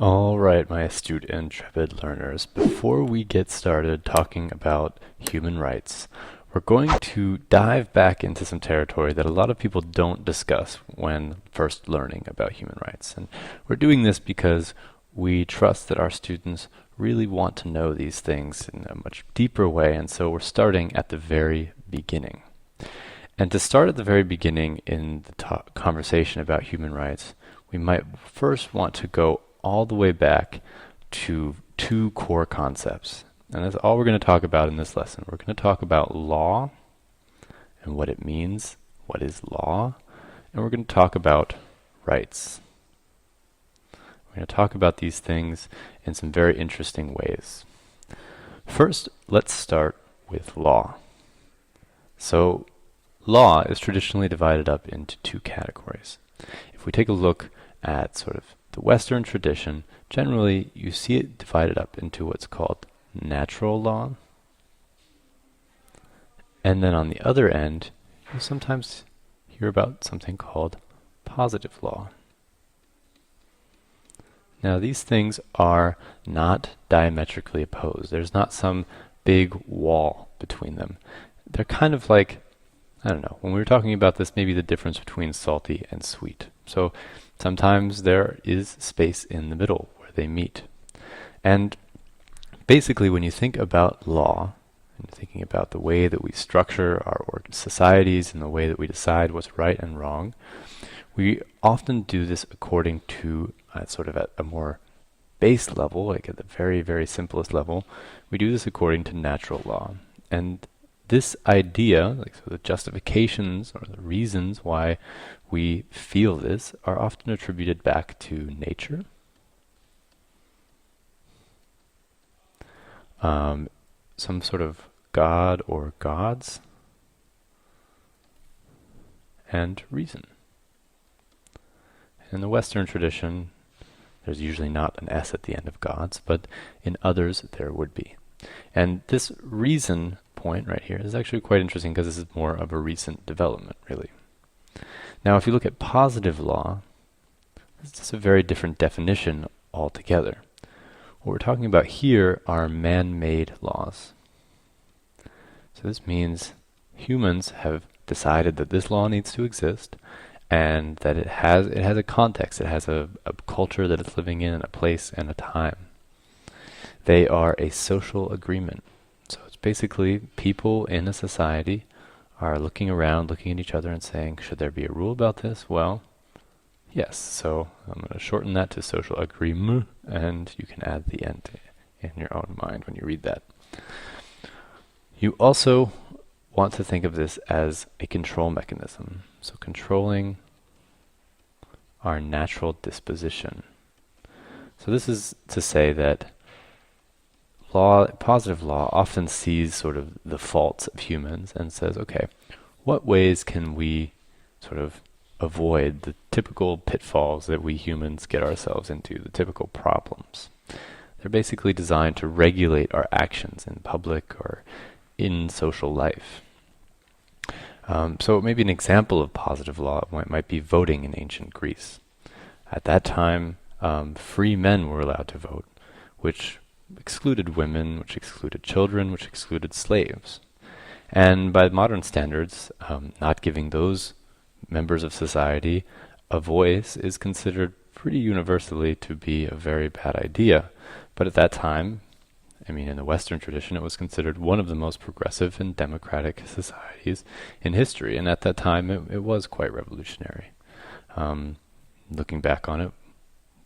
All right, my astute and intrepid learners, before we get started talking about human rights, we're going to dive back into some territory that a lot of people don't discuss when first learning about human rights. And we're doing this because we trust that our students really want to know these things in a much deeper way, and so we're starting at the very beginning. And to start at the very beginning in the conversation about human rights, we might first want to go all the way back to two core concepts. And that's all we're going to talk about in this lesson. We're going to talk about law and what it means, what is law, and we're going to talk about rights. We're going to talk about these things in some very interesting ways. First, let's start with law. So, law is traditionally divided up into two categories. If we take a look at sort of the Western tradition, generally you see it divided up into what's called natural law. And then on the other end, you sometimes hear about something called positive law. Now these things are not diametrically opposed. There's not some big wall between them. They're kind of like, I don't know, when we were talking about this, maybe the difference between salty and sweet. So sometimes there is space in the middle where they meet. And basically when you think about law, and thinking about the way that we structure our societies and the way that we decide what's right and wrong, we often do this according to sort of at a more base level, like at the very, very simplest level, we do this according to natural law. And this idea, like so the justifications or the reasons why we feel this, are often attributed back to nature. Some sort of god or gods, and reason. In the Western tradition, there's usually not an S at the end of gods, but in others there would be. And this reason point right here is actually quite interesting because this is more of a recent development, really. Now, if you look at positive law, this is a very different definition altogether. What we're talking about here are man-made laws. So this means humans have decided that this law needs to exist, and that it has a context, it has a culture that it's living in, a place and a time. They are a social agreement. So it's basically people in a society are looking around, looking at each other and saying, should there be a rule about this? Well, yes. So I'm going to shorten that to social agreement, and you can add the end in your own mind when you read that. You also want to think of this as a control mechanism. So controlling our natural disposition. So this is to say that positive law often sees sort of the faults of humans and says, okay, what ways can we sort of avoid the typical pitfalls that we humans get ourselves into, the typical problems? They're basically designed to regulate our actions in public or in social life. So maybe an example of positive law might be voting in ancient Greece. At that time, free men were allowed to vote, which excluded women, which excluded children, which excluded slaves. And by modern standards, not giving those members of society a voice is considered pretty universally to be a very bad idea. But at that time, I mean, in the Western tradition, it was considered one of the most progressive and democratic societies in history. And at that time, it was quite revolutionary. Looking back on it,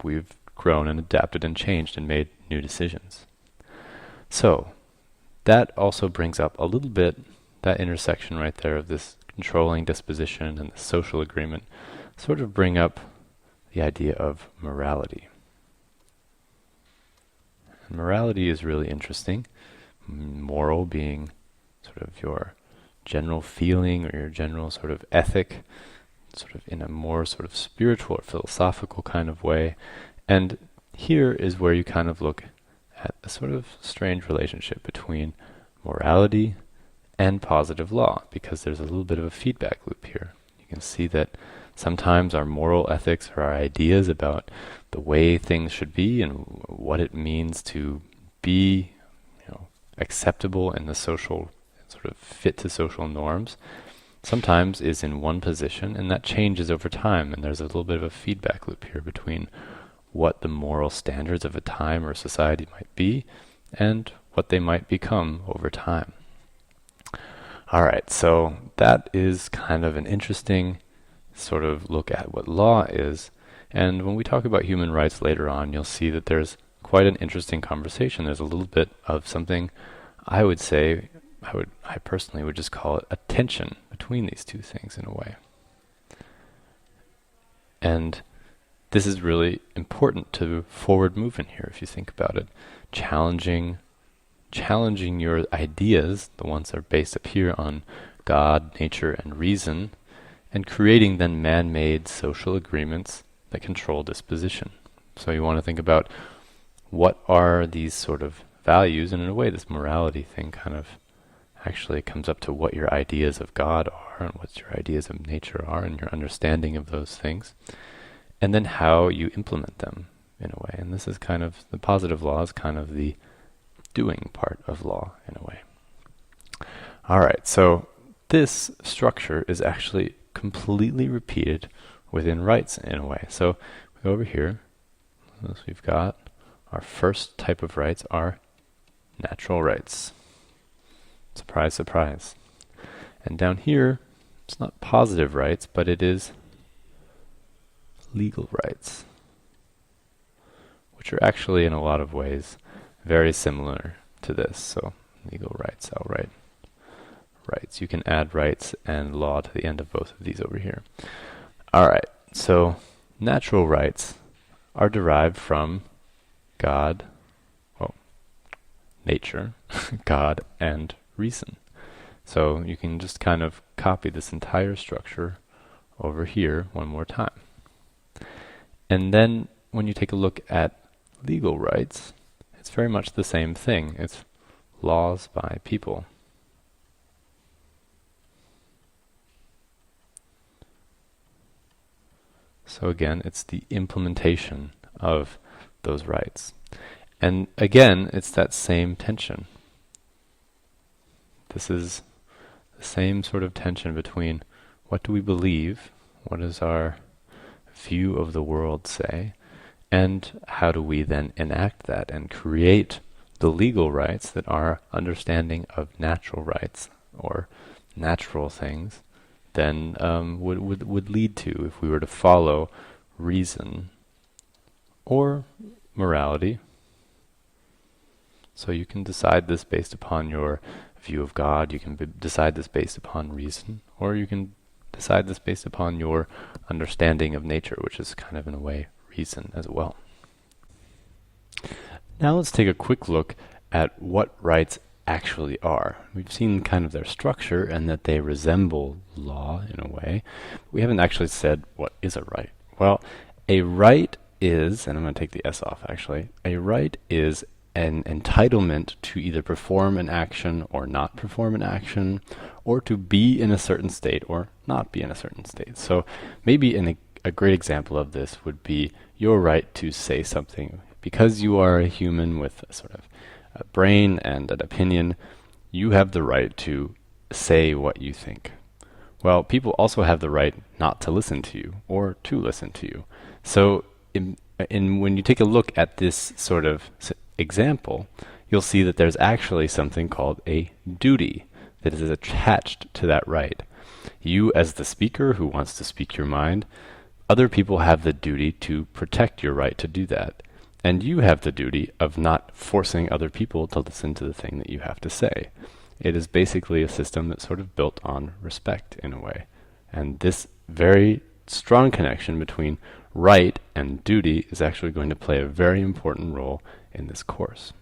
we've grown and adapted and changed and made new decisions. So, that also brings up a little bit, that intersection right there of this controlling disposition and the social agreement, sort of bring up the idea of morality. And morality is really interesting. Moral being sort of your general feeling or your general sort of ethic, sort of in a more sort of spiritual or philosophical kind of way. And here is where you kind of look at a sort of strange relationship between morality and positive law, because there's a little bit of a feedback loop here. You can see that Sometimes our moral ethics are our ideas about the way things should be and what it means to be, acceptable in the social, sort of fit to social norms. Sometimes is in one position, and that changes over time, and there's a little bit of a feedback loop here between what the moral standards of a time or society might be and what they might become over time. All right, so that is kind of an interesting sort of look at what law is. And when we talk about human rights later on, you'll see that there's quite an interesting conversation. There's a little bit of something I would say, I personally would just call it a tension between these two things in a way. And this is really important to forward movement here, if you think about it. Challenging your ideas, the ones that are based up here on God, nature, and reason, and creating then man-made social agreements that control disposition. So you want to think about what are these sort of values, and in a way this morality thing kind of actually comes up to what your ideas of God are and what your ideas of nature are and your understanding of those things, and then how you implement them in a way. And this is kind of, the positive law is kind of the doing part of law in a way. All right, so this structure is actually completely repeated within rights in a way. So we go over here, so we've got our first type of rights are natural rights. Surprise, surprise. And down here, it's not positive rights, but it is legal rights, which are actually in a lot of ways very similar to this. So legal rights, I'll write rights. You can add rights and law to the end of both of these over here. All right, so natural rights are derived from God, nature, God, and reason. So you can just kind of copy this entire structure over here one more time. And then when you take a look at legal rights, it's very much the same thing. It's laws by people. So again, it's the implementation of those rights. And again, it's that same tension. This is the same sort of tension between what do we believe, what does our view of the world say, and how do we then enact that and create the legal rights that our understanding of natural rights or natural things then would lead to if we were to follow reason or morality. So you can decide this based upon your view of God, you can decide this based upon reason, or you can decide this based upon your understanding of nature, which is kind of in a way reason as well. Now let's take a quick look at what rights actually are. We've seen kind of their structure and that they resemble law in a way. But we haven't actually said what is a right. Well, a right is, and I'm going to take the S off actually, a right is an entitlement to either perform an action or not perform an action, or to be in a certain state or not be in a certain state. So maybe a great example of this would be your right to say something. Because you are a human with a sort of a brain and an opinion, you have the right to say what you think. Well, people also have the right not to listen to you or to listen to you. So when you take a look at this sort of example, you'll see that there's actually something called a duty that is attached to that right. You, as the speaker who wants to speak your mind, other people have the duty to protect your right to do that. And you have the duty of not forcing other people to listen to the thing that you have to say. It is basically a system that's sort of built on respect in a way. And this very strong connection between right and duty is actually going to play a very important role in this course.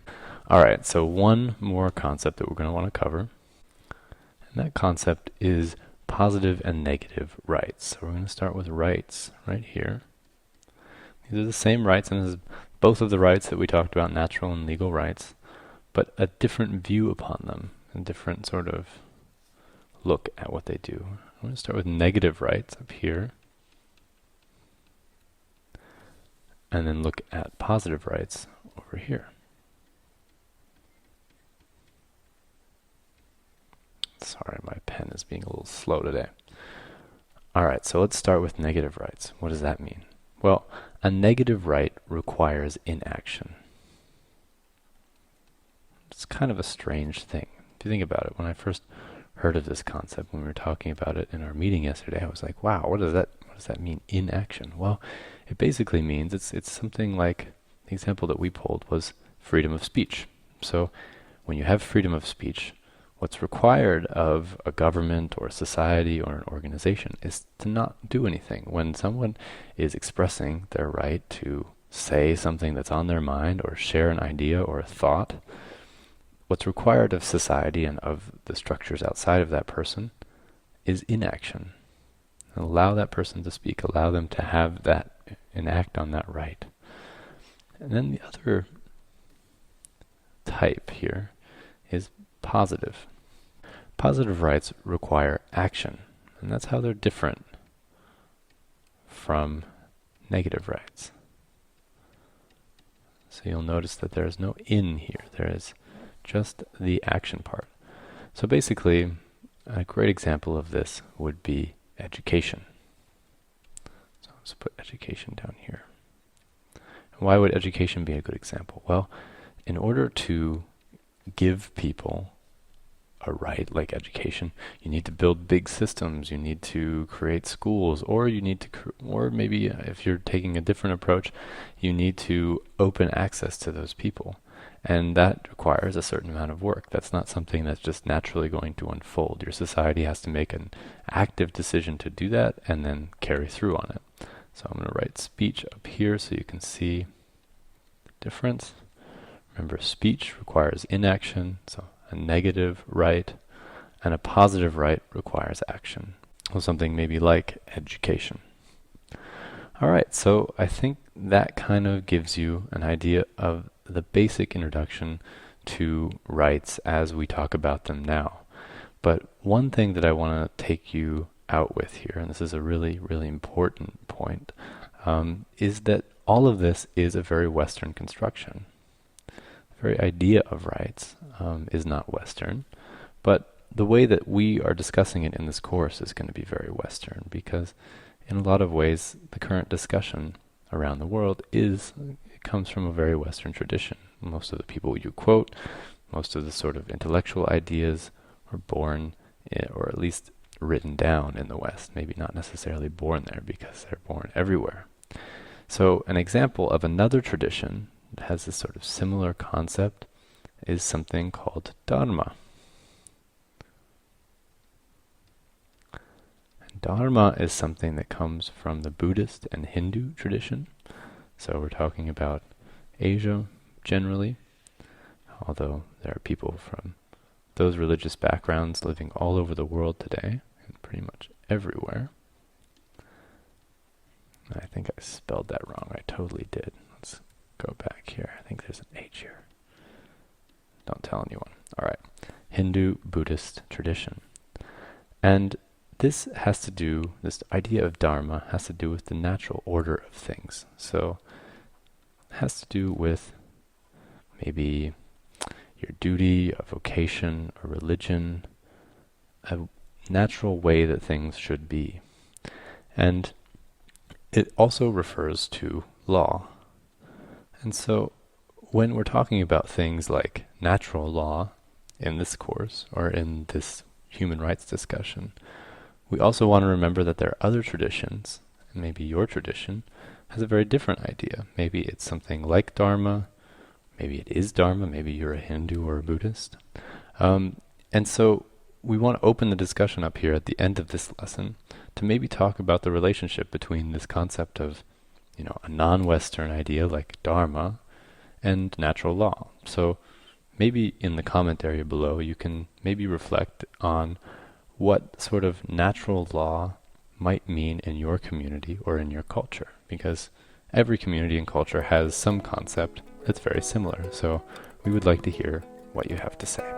Alright, so one more concept that we're going to want to cover. And that concept is positive and negative rights. So we're going to start with rights right here. These are the same rights, and this is both of the rights that we talked about, natural and legal rights, but a different view upon them, a different sort of look at what they do. I'm going to start with negative rights up here. and then look at positive rights over here. Sorry, my pen is being a little slow today. Alright, so let's start with negative rights. What does that mean? Well, a negative right requires inaction. It's kind of a strange thing. If you think about it, when I first heard of this concept, when we were talking about it in our meeting yesterday, I was like, wow, what does that mean, inaction? Well, it basically means it's something like the example that we pulled was freedom of speech. So when you have freedom of speech, what's required of a government or a society or an organization is to not do anything. When someone is expressing their right to say something that's on their mind or share an idea or a thought, what's required of society and of the structures outside of that person is inaction. Allow that person to speak, allow them to have that, enact on that right. And then the other type here is positive. Positive rights require action, and that's how they're different from negative rights. So you'll notice that there is no in here, there is just the action part. So basically, a great example of this would be education. So let's put education down here. And why would education be a good example? Well, in order to give people a right like education, you need to build big systems, you need to create schools, or you need to, or maybe if you're taking a different approach, you need to open access to those people. And that requires a certain amount of work. That's not something that's just naturally going to unfold. Your society has to make an active decision to do that and then carry through on it. So I'm going to write speech up here so you can see the difference. Remember, speech requires inaction, so a negative right, and a positive right requires action. Or something maybe like education. Alright, so I think that kind of gives you an idea of the basic introduction to rights as we talk about them now. But one thing that I want to take you out with here, and this is a really, really important point, is that all of this is a very Western construction. The very idea of rights is not Western, but the way that we are discussing it in this course is going to be very Western, because in a lot of ways the current discussion around the world comes from a very Western tradition. Most of the people you quote, most of the sort of intellectual ideas were born, or at least written down in the West. Maybe not necessarily born there, because they're born everywhere. So an example of another tradition that has this sort of similar concept is something called Dharma. And Dharma is something that comes from the Buddhist and Hindu tradition. So we're talking about Asia generally, although there are people from those religious backgrounds living all over the world today, and pretty much everywhere. I think I spelled that wrong. I totally did. Let's go back here. I think there's an H here. Don't tell anyone. Alright. Hindu Buddhist tradition. And this idea of Dharma has to do with the natural order of things. So it has to do with maybe your duty, a vocation, a religion, a natural way that things should be. And it also refers to law. And so when we're talking about things like natural law in this course, or in this human rights discussion, we also want to remember that there are other traditions, and maybe your tradition has a very different idea. Maybe it's something like Dharma, maybe it is Dharma, maybe you're a Hindu or a Buddhist. And so we want to open the discussion up here at the end of this lesson to maybe talk about the relationship between this concept of, a non-Western idea like Dharma and natural law. So maybe in the comment area below you can maybe reflect on what sort of natural law might mean in your community or in your culture, because every community and culture has some concept that's very similar. So we would like to hear what you have to say.